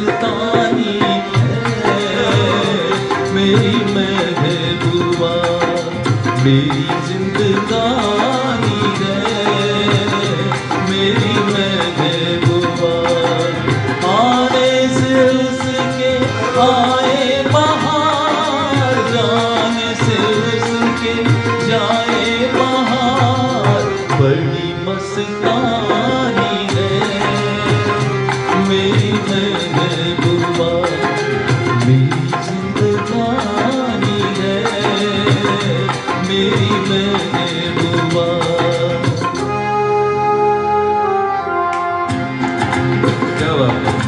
मस्तानी है मेरी महबूबा, मेरी जिंदगानी है मेरी महबूबा। आने से उसके आए बहार, जाने से उसके जाए बहार, बड़ी मस्तानी है मेरी महबूबा, मेरी जिंदगानी है मेरी महबूबा। क्या बात है।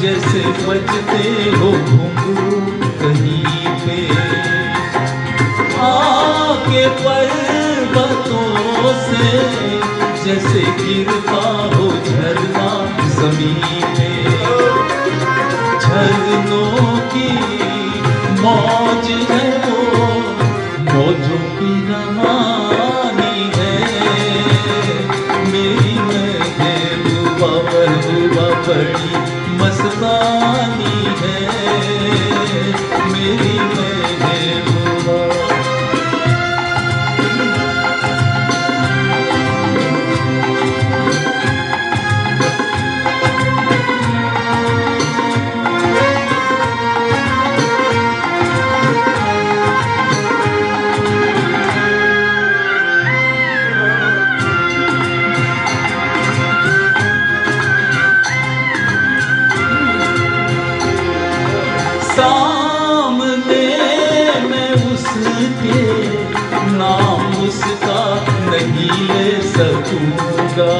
जैसे बजते हो घुंघरू कहीं पे, आके पर्वतों से जैसे गिरता हो झरना जमीन पे। झरनों की मौज है वो, मौजों की रवानी है मेरी महबूबा, महबूबा बड़ी मस्तानी है मेरी महबूबा। सामने मैं उसके नाम उसका नहीं ले सकूंगा,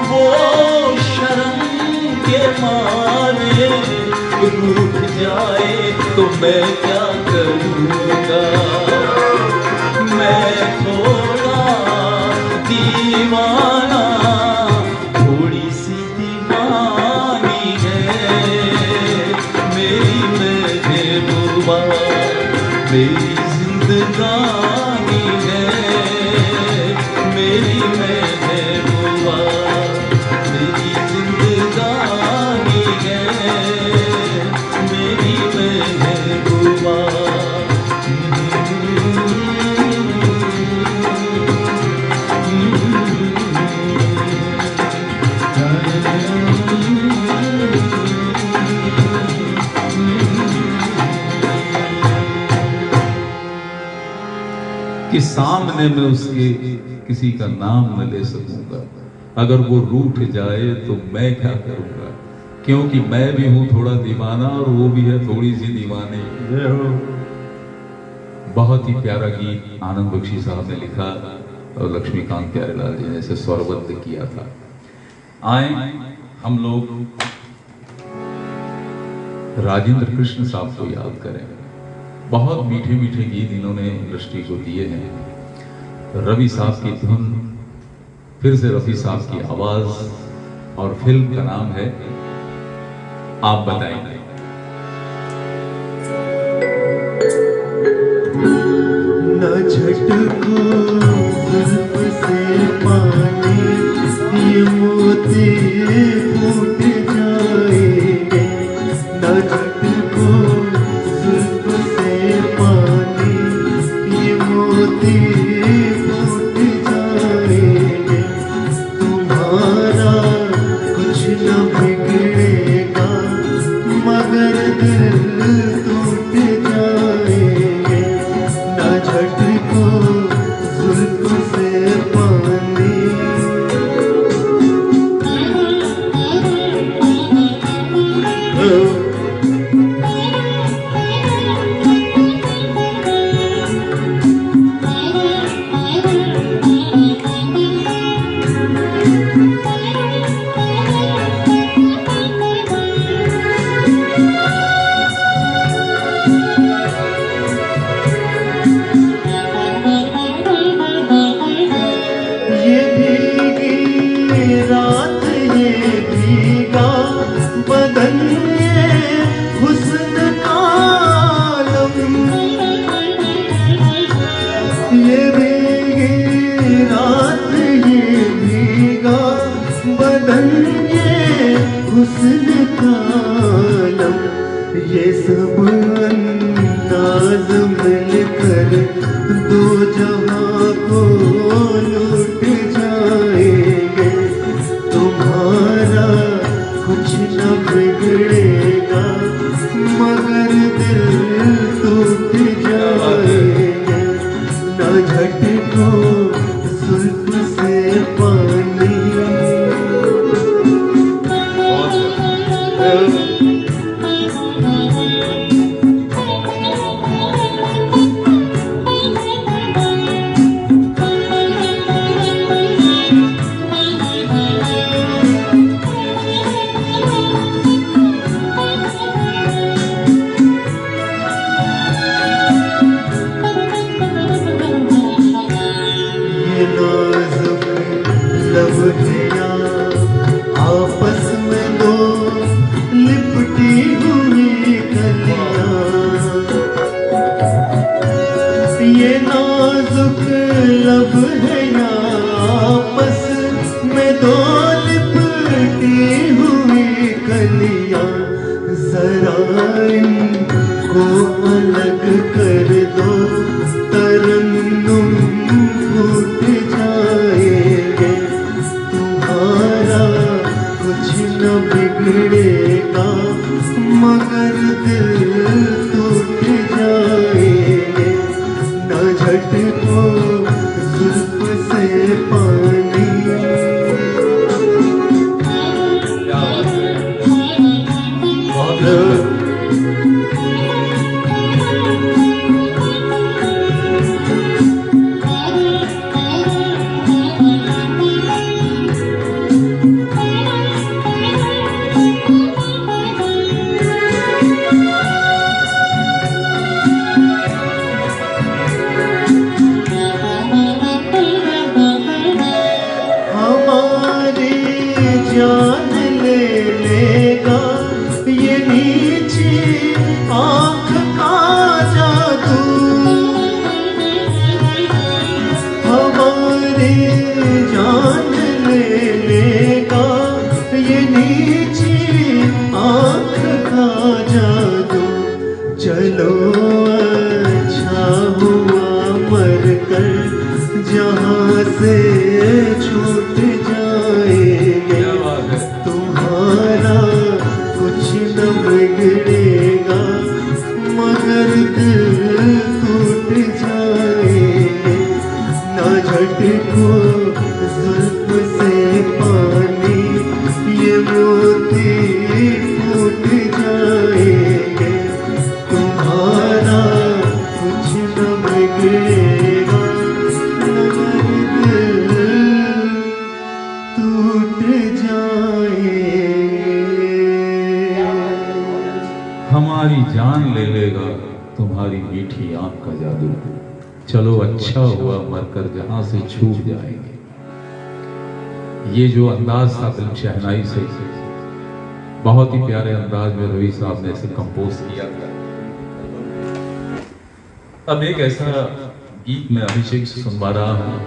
वो शर्म के मारे रूठ जाए तो मैं क्या करूंगा। मैं थोड़ा दीवाना, थोड़ी सी दीवानी है मेरी महबूबा, मेरी जिंदगानी है मेरी महबूबा, मेरी जिंदगानी है मेरी महबूबा। कि सामने मैं उसके किसी का नाम न ले सकूंगा, अगर वो रूठ जाए तो मैं क्या करूंगा, क्योंकि मैं भी हूं थोड़ा दीवाना और वो भी है थोड़ी सी दीवानी। बहुत ही प्यारा गीत आनंद बख्शी साहब ने लिखा और लक्ष्मीकांत प्यारेलाल जी ने इसे स्वरबद्ध किया था। आए हम लोग राजेंद्र कृष्ण साहब को याद करें। बहुत मीठे मीठे गीत इन्होंने इंडस्ट्री को दिए हैं। रवि साहब की धुन, फिर से रफी साहब की आवाज, और फिल्म का नाम है आप बताएंगे। न झटको जुल्फ से पानी, ये मोती फूट जाएंगे। न झटको जुल्फ से पानी, ये मोती फूट जाएंगे। तुम्हारा कुछ न बिगड़ेगा, बदन ये हुस्न का आलम, ये सब अंदाज मिलकर दो जहां को लूट जाएंगे। तुम्हारा कुछ न बिगड़ेगा मगर दिल टूट जाएंगे। न झटको जुल्फ से पानी, नाजुक लम्हिया आपस में दो लिपटी हुई कलियां, ये नाजुक लम्हिया आपस में दो लिपटी हुई कलियां, जरा इनको अलग कर दो तरन्नुम फूट जाएंगे। तुम्हारा कुछ न बिगड़ेगा मगर दिल टूट जाएंगे। न झटको जुल्फ से पानी, जान ले लेगा ये नीची आँख का जादू, हमारी जान ले लेगा ये नीची आँख का जादू। चलो अच्छा हुआ मर कर जहाँ से छूट जाएंगे। तुम्हारा कुछ न बिगड़ेगा मगर दिल टूट जाएंगे। न झटको जुल्फ से पानी, ये मोती फूट जाएंगे। तुम्हारा कुछ न बिगड़ेगा मगर दिल टूट जाएंगे। हमारी जान ले लेगा तुम्हारी मीठी आंख का जादू, चलो अच्छा हुआ मरकर जहां से छूट जाएंगे। ये जो अंदाज था फिल्म शहनाई से, बहुत ही प्यारे अंदाज में रवि साहब ने इसे कंपोज किया था। अब एक ऐसा गीत मैं अभिषेक से सुनवा रहा हूं।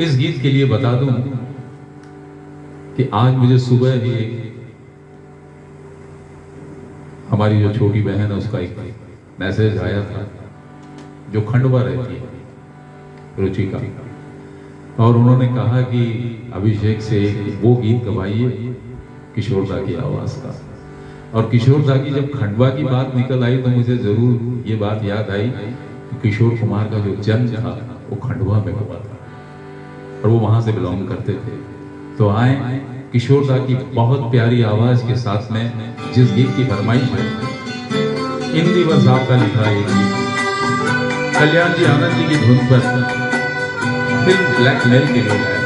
इस गीत के लिए बता दूं कि आज मुझे सुबह ही हमारी जो छोटी बहन है उसका एक मैसेज आया था, जो खंडवा रहती है रुचिका, और उन्होंने कहा कि अभिषेक से वो गीत गवाइए किशोर दा की आवाज का। और किशोर दा की जब खंडवा की बात निकल आई तो मुझे जरूर ये बात याद आई कि किशोर कुमार का जो जन्म था वो खंडवा में हुआ था और वो वहां से बिलोंग करते थे। तो आए किशोर दा की बहुत प्यारी आवाज के साथ में जिस गीत की फरमाइश है, इंदिवर साहब का लिखा है गीत, कल्याण जी आनंद जी की धुन पर फिल्म ब्लैकमेल के लिए है।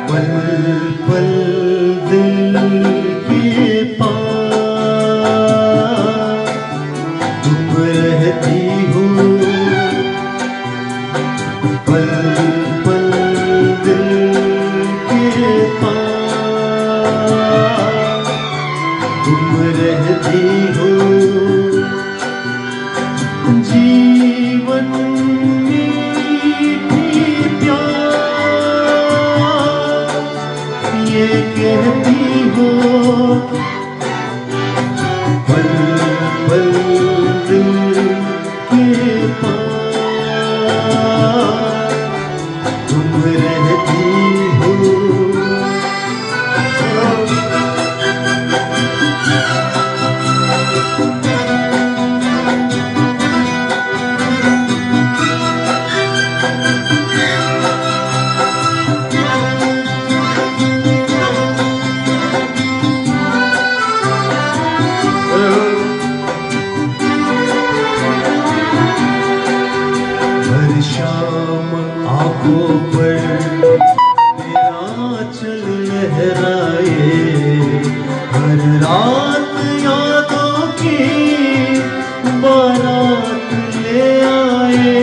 पल पल दिल के पास तुम रहती हो, पल पल दिल के पास तुम रहती हो जीवन मीठी प्यार ये कहती हो पल पल दिल के पास तुम रहती हो हर शाम आंखों पर तेरा चल लहराए हर रात यादों की बारात ले आए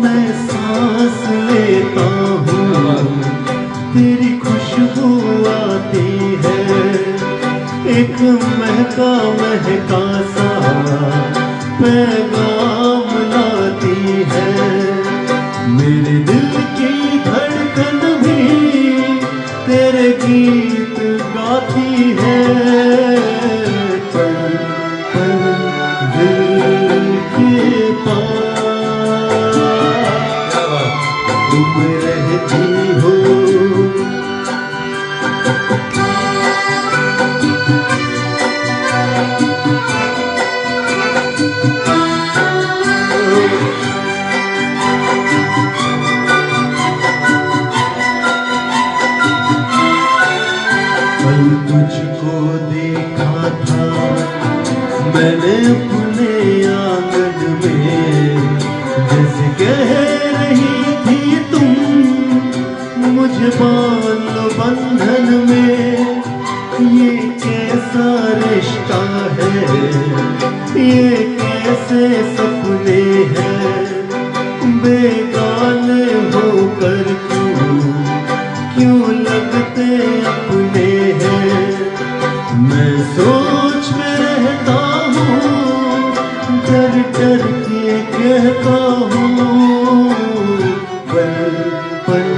मैं सांस लेता हूँ तेरी खुशबू आती है एक महका महका सा पैगाम लाती है मेरे दिल की धड़कन भी तेरे गीत गाती है पल पल दिल के पास तुम रहती हो कल तुझको देखा था मैंने अपने आंगन में जैसे कह रही थी तुम मुझे बांध लो बंधन में ये कैसा रिश्ता है ये कैसे सपने हैं बेगाने होकर क्यों लगते अपने हैं मैं सोच में रहता हूँ डर डर के कहता हूँ पल पल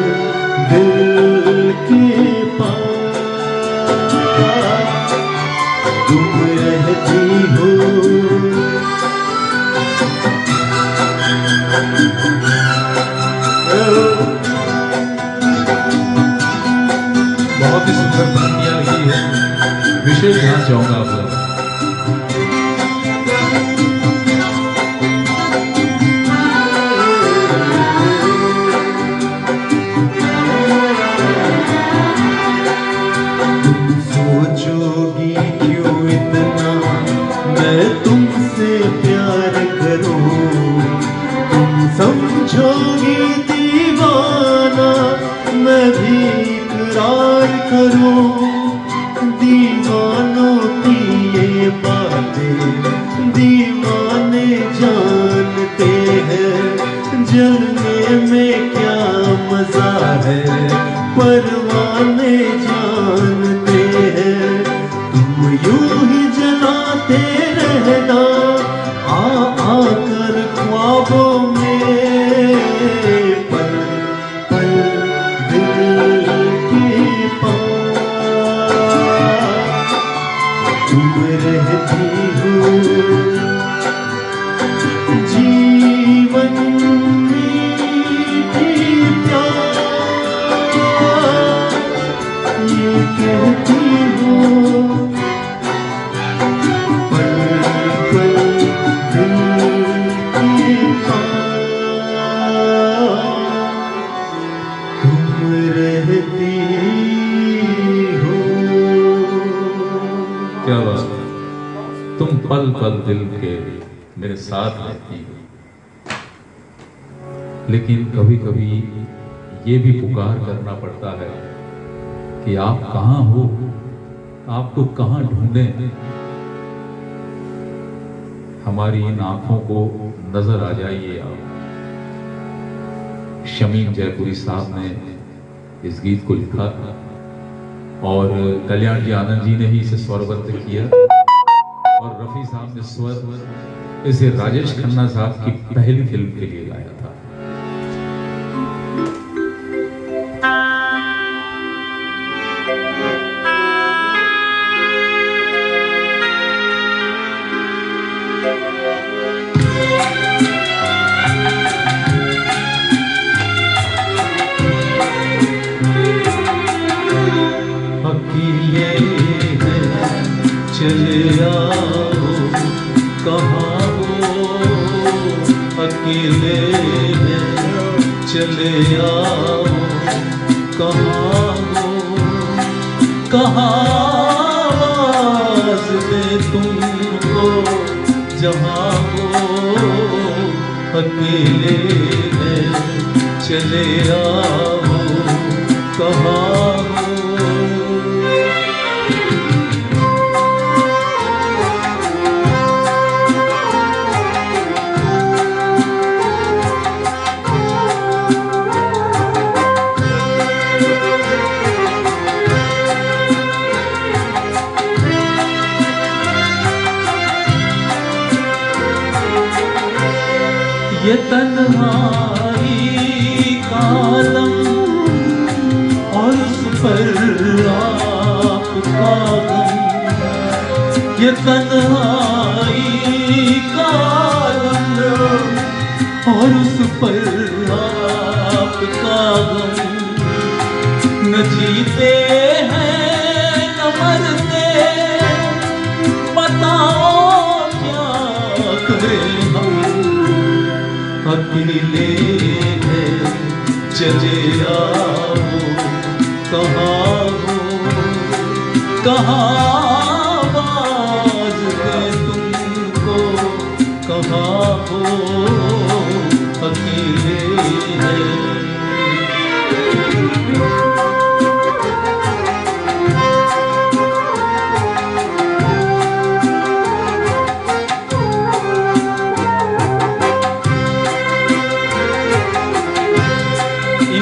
दिल के पास तुम रहती हो बहुत ही सुंदर पंक्तियां लिखी है विशेष ध्यान चाहूंगा आप लोग तुम सोचोगी क्यों इतना मैं तुमसे प्यार करूं तुम समझोगी दीवाना मैं भी इकरार करूं दीवानों की ये बातें दीवाने जानते हैं जलने में क्या मजा है परवाने जानते हैं तुम यूं ही जलाते रहना आकर ख्वाबों में पल पल दिल के पास तुम रहती हो जीवन मीठी प्यार ये कहती हो पल पल दिल के पास तुम रहती हो क्या बात तुम पल पल दिल के मेरे साथ रहती हो लेकिन कभी कभी ये भी पुकार करना पड़ता है कि आप कहां हो आपको कहां ढूंढें हमारी इन आंखों को नजर आ जाइए आप शमीम जयपुरी साहब ने इस गीत को लिखा था और कल्याण जी आनंद जी ने ही इसे स्वरबद्ध किया और रफी साहब ने स्वर इसे राजेश खन्ना साहब की पहली फिल्म के लिए गाया था। अकेले हैं चले आओ कहाँ हो, अकेले हैं चले आओ कहाँ हो, कहाँ आवाज़ दे तुमको जहाँ हो, अकेले हैं चले आओ कहाँ हो। ये तन्हाई का आलम और उस पर आपका गम, ये तन्हाई का आलम और उस पर आपका गम, न जीते हैं न मरते, बताओ क्या करें हम, अकेले हैं चले आओ कहाँ हो, कहाँ आवाज़ दे तुमको कहाँ हो, अकेले हैं।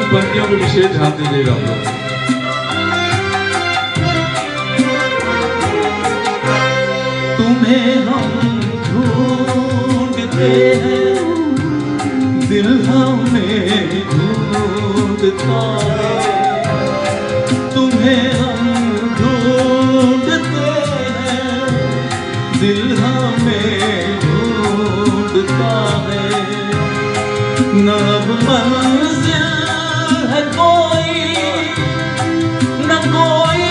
पंक्तियों को विशेष ध्यान दीजिएगा आप लोग। तुम्हें हम ढूंढते हैं, दिल हमें ढूंढता है, तुम्हें हम ढूंढते हैं, दिल हमें ढूंढता है, न अब मंजिल है कोई, न कोई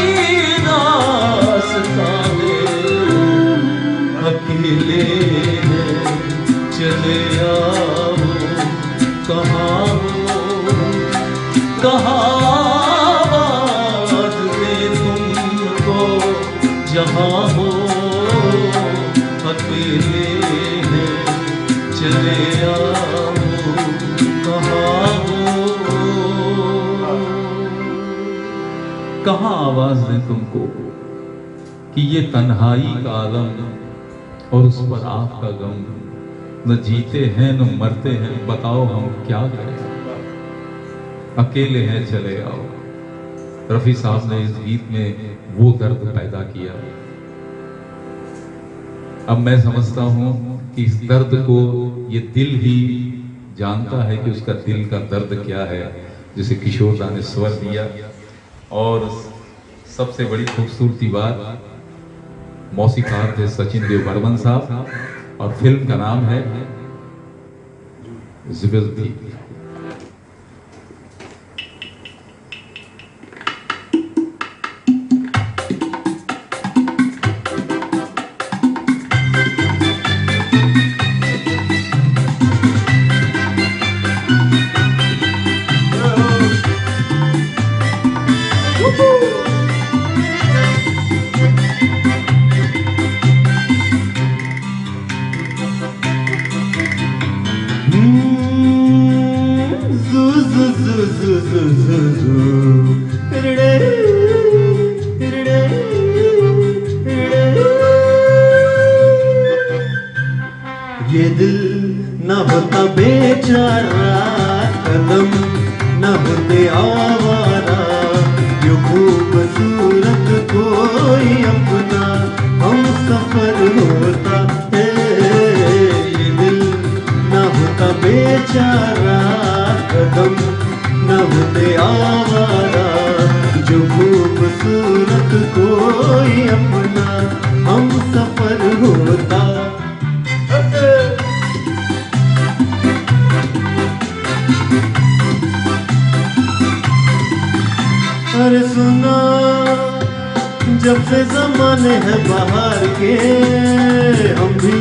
रास्ता है, अकेले हैं चले आओ कहाँ हो, कहाँ आवाज़ दे तुमको जहाँ हो, अकेले हैं चले आओ कहाँ हो, कहाँ आवाज दें तुमको कि ये तन्हाई का आलम और उस पर आपका गम, न जीते हैं न मरते हैं, बताओ हम क्या करें, अकेले हैं चले आओ। रफी साहब ने इस गीत में वो दर्द पैदा किया। अब मैं समझता हूं कि इस दर्द को ये दिल ही जानता है कि उसका दिल का दर्द क्या है, जिसे किशोर दा ने स्वर दिया। और सबसे बड़ी खूबसूरती बात, मौसीकार थे सचिन देव बर्मन साहब और फिल्म का नाम है ज़िंदगी। ये दिल न होता बेचारा, कदम न होते आवारा, जो खूबसूरत कोई अपना हम सफर होता है। ये दिल न होता बेचारा, कदम न होते आवारा, जो खूबसूरत कोई अपना हम सफर होता। अरे सुना जब से जमाने हैं बाहर के, हम भी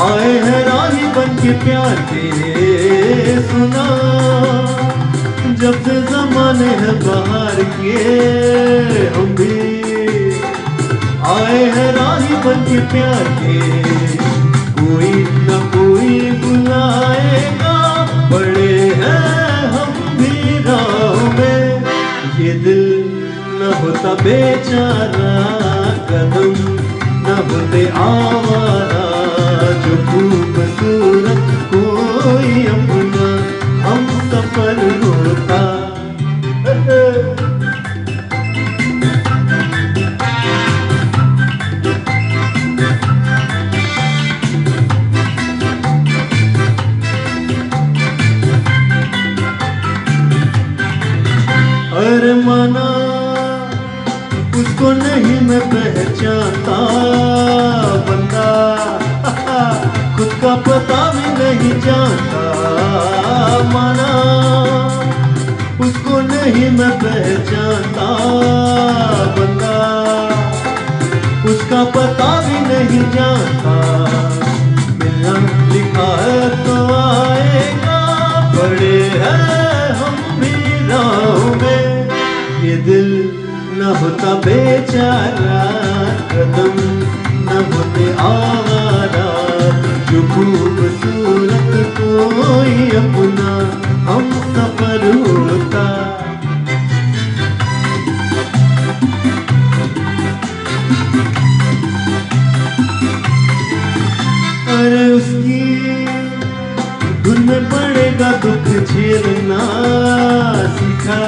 आए हैं राही बन के प्यार के। सुना जब से जमाने हैं बाहर के, हम भी आए हैं राही बन के प्यार के। कोई न कोई बुलाएगा, बड़े हैं हम भी राह में। ये दिल न होता बेचारा, कदम न होते आवारा, जो खूबसूरत कोई अपना हम सफर होता। अरे माना उसको नहीं मैं पहचानता, बंदा खुद का पता भी नहीं जानता। माना उसको नहीं मैं पहचानता, बंदा उसका पता भी नहीं जानता। मिलना लिखा है तो आएगा, बड़े हैं हम भी राह में। ये दिल न होता बेचारा, कदम न होते आवारा, जो खूबसूरत कोई अपना हम सफर होता। अरे उसकी धुन में पड़ेगा दुख झेलना सीखा,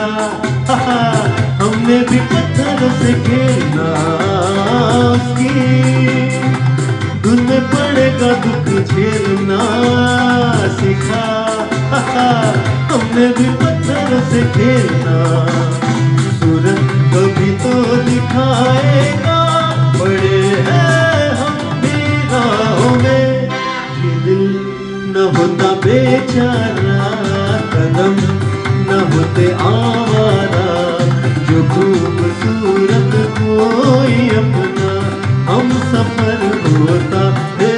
हमने भी पत्थरों से खेलना। उसकी धुन में पड़ेगा दुख झेलना सीखा, हमने भी पत्थरों से खेलना। सूरत कभी तो दिखाएगा, बड़े हैं हम भी राहों में। ये दिल न होता बेचारा, कदम न होते आवारा, जो खूबसूरत कोई अपना हम सफर होता है।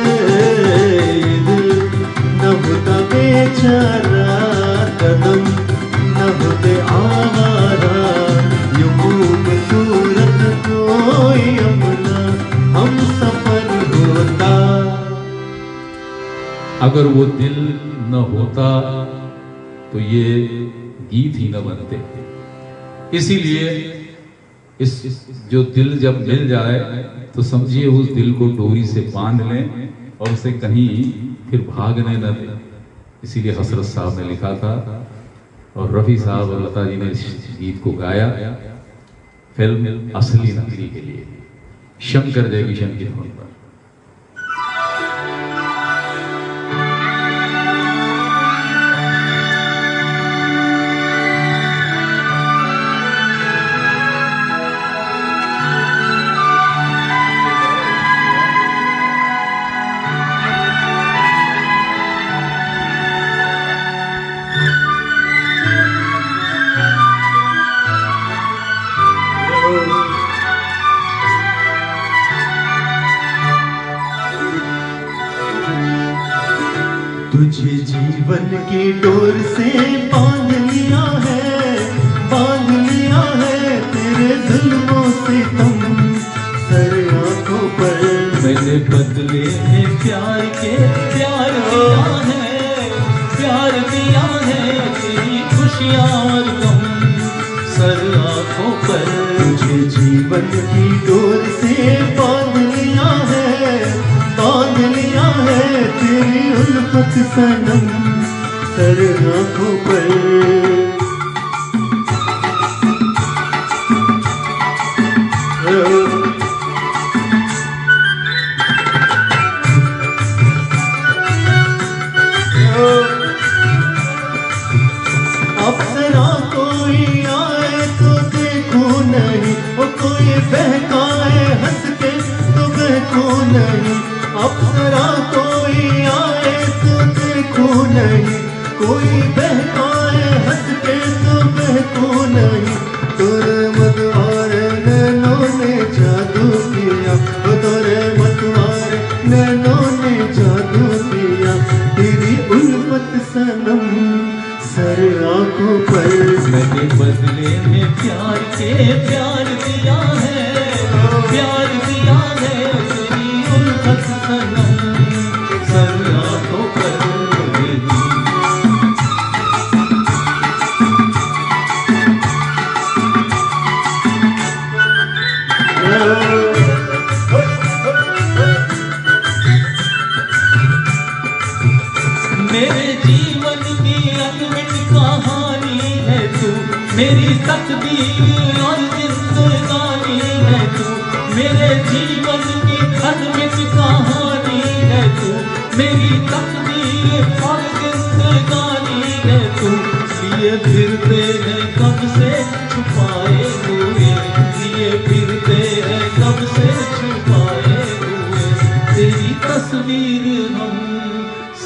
ये दिल न होता बेचारा, कदम न होते आवारा, जो खूबसूरत कोई अपना हम सफर होता। अगर वो दिल न होता तो ये गीत ही न बनते। इसीलिए इस जो दिल जब मिल जाए तो समझिए उस दिल को डोरी से बांध लें और उसे कहीं फिर भागने न दें। इसीलिए हसरत साहब ने लिखा था और रफ़ी साहब और लता जी ने इस गीत को गाया फिल्म असली नकली के लिए, शंकर जयकिशन की धुन पर। तुझे जीवन की डोर से बांध लिया है तेरे जुल्मों से तुम सर आंखों पर। मैंने बदले में प्यार दिया है तेरी खुशियाँ और गम सर आंखों पर। तुझे जीवन की डोर से बांध लिया है तेरी उल्फत सनम सर आंखों पर। कोई बहकाए हंस के तो बहको नहीं, तोरे मतवारे नैनों ने जादू किया, ओ तोरे मतवारे नैनों ने जादू किया, तेरी उल्फत सनम सर आंखों पर। मैंने बदले में प्यार के प्यार दिया है, प्यार दिया है, तेरी उल्फत सनम सर आंखों पर। मेरे जीवन की अनमिट कहानी है तू, मेरी तकदीर और जिंदगानी है तू, मेरे जीवन की अनमिट कहानी है तू, मेरी तकदीर और जिंदगानी है तू। लिए फिरते हैं कब से छुपाए हुए, लिए फिरते हैं कब से छुपाए हुए, तेरी तस्वीर हम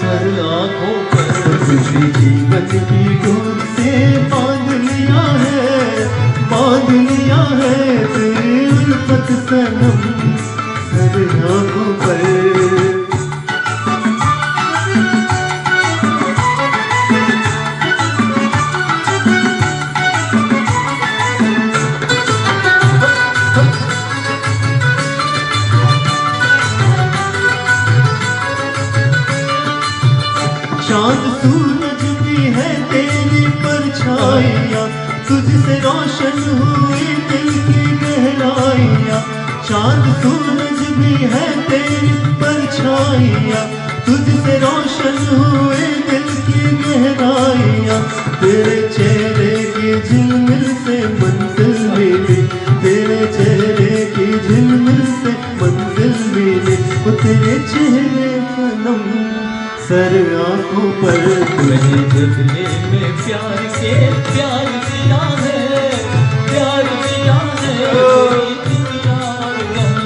सर आंखों पर। तुझे जीवन की डोर से बांध लिया है, बांध लिया है, तेरी उल्फत सनम सर आंखों पर। चांद सूरज भी है तेरी परछाइयाँ, तुझसे रोशन हुई दिल की गहराइयाँ। चांद सूरज भी है तेरी परछाइयाँ, तुझसे रोशन हुए दिल की गहराइयाँ। तेरे चेहरे की झिलमिल से मंजिल मिली, तेरे चेहरे की झिलमिल से मंजिल मिली, वो तेरे चेहरे का नम सर आंखों पर। मैंने बदले में प्यार के प्यार दिया है, प्यार दिया है, तेरी दुनिया और गम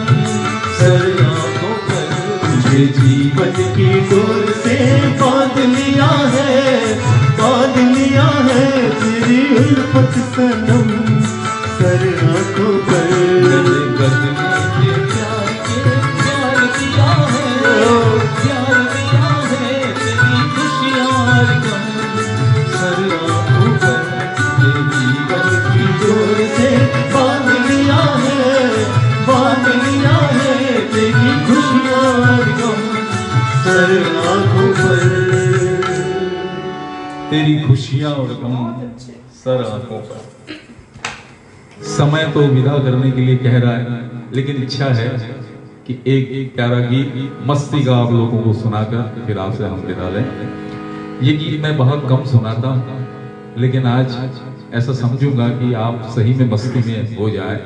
सर आंखों पर। तुझे जीवन की डोर से बांध लिया है, बांध लिया है, तेरी उल्फत सनम सर आंखों पर। मैंने बदले में प्यार के प्यार दिया है, प्यार दिया है, तेरी खुशियाँ और गम सर आंखों पर। ये जीवन की डोर से बांध लिया है, बांध लिया है, तेरी खुशियाँ और गम सर आंखों पर। तेरी खुशियां और गम सर आंखों पर। समय तो विदा करने के लिए कह रहा है, लेकिन इच्छा है कि एक प्यारा गीत मस्ती का आप लोगों को सुनाकर फिर आपसे हम विदा लें। ये गीत मैं बहुत कम सुनाता हूँ, लेकिन आज ऐसा समझूंगा कि आप सही में मस्ती में हो जाए।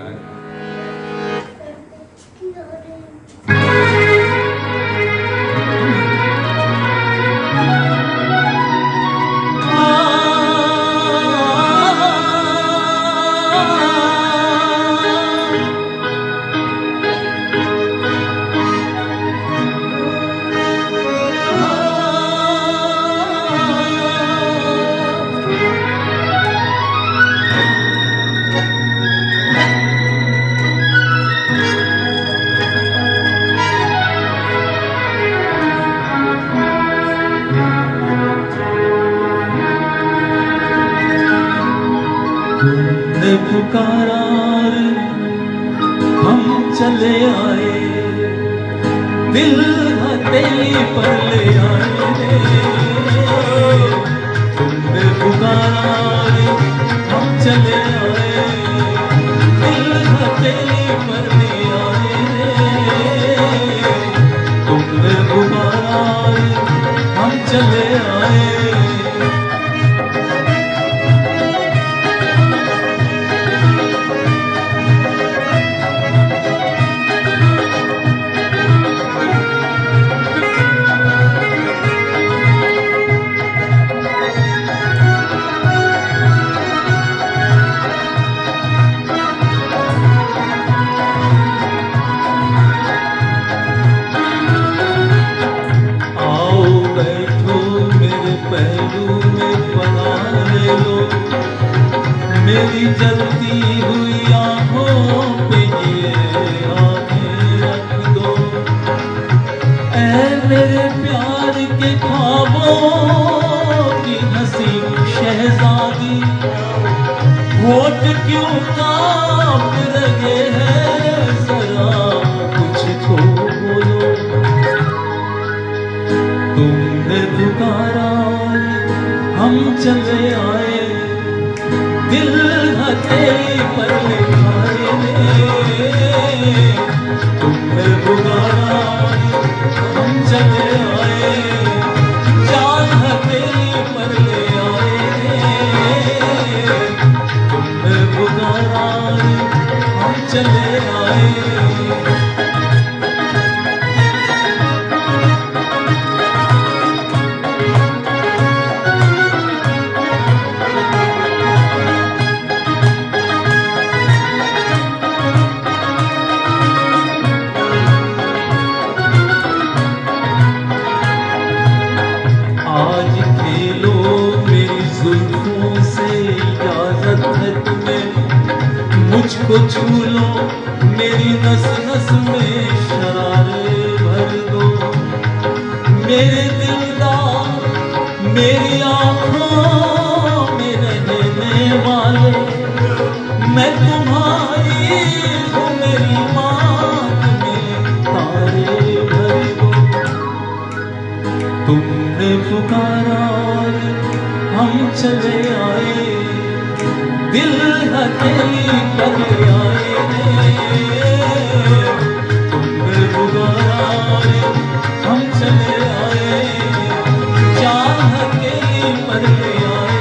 तुमने पुकारा हम चले आए, दिल हथेली पर ले आए रे। तुमने पुकारा हम चले आए, दिल हथेली पर ले आए रे। तुमने पुकारा हम चले आए। जलती हुई आंखों पे ये आंखें रख दो। ऐ मेरे प्यार के ख्वाबों की हंसी शहजादी, होठ क्यों कांप रहे हैं, जरा कुछ तो बोलो। तुमने पुकारा हम चले आए, दिल हथेली पर लिखाए ने। तुमने पुकारा हम चले आए, जान हथेली पर ले आए। तुमने पुकारा हम चले आए। आज खेलो मेरी जुल्फों से, इजाजत है तुम्हें मुझको छू लो, मेरी नस नस में शरारे भर दो। मेरे दिलदार मेरी आँखों में रहने वाले, मैं तुम्हारी हूँ, मेरी मांग में तारे भर दो। तुमने पुकारा हम चले आए, दिल हथेली पर ले आए ने। तुमने पुकारा हम चले आए, जान हथेली पर ले आए।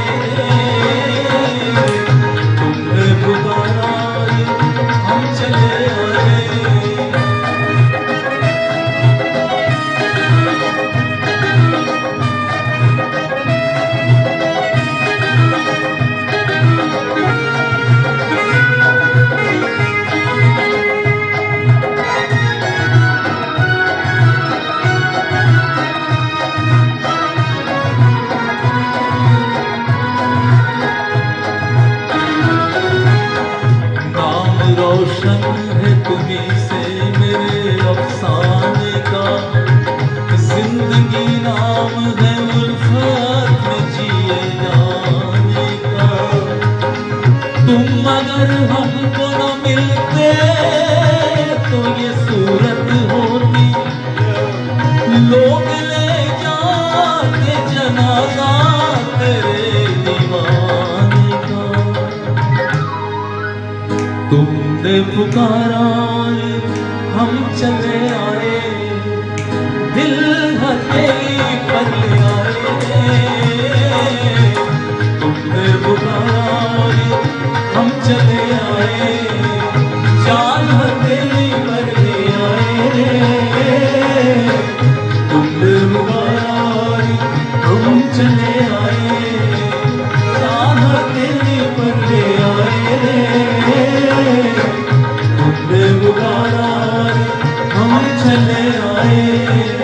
तुमने पुकारा हम चले आए। रोशन है तुम्हीं से मेरे अफसाने का, जिंदगी नाम है उल्फत में जिए जाने का। तुम अगर हमको न मिलते तो ये सूरत होती, लोग ले जाते जनाजा तेरे दीवाने का। तुमने पुकारा हम चले आए, दिल हथेली पर ले आए। तुमने पुकारा हम चले आए, जान हथेली पर ले आए। तुमने पुकारा हम चले आए, जान हथेली पर ले आए। तुमने पुकारा हम चले आए।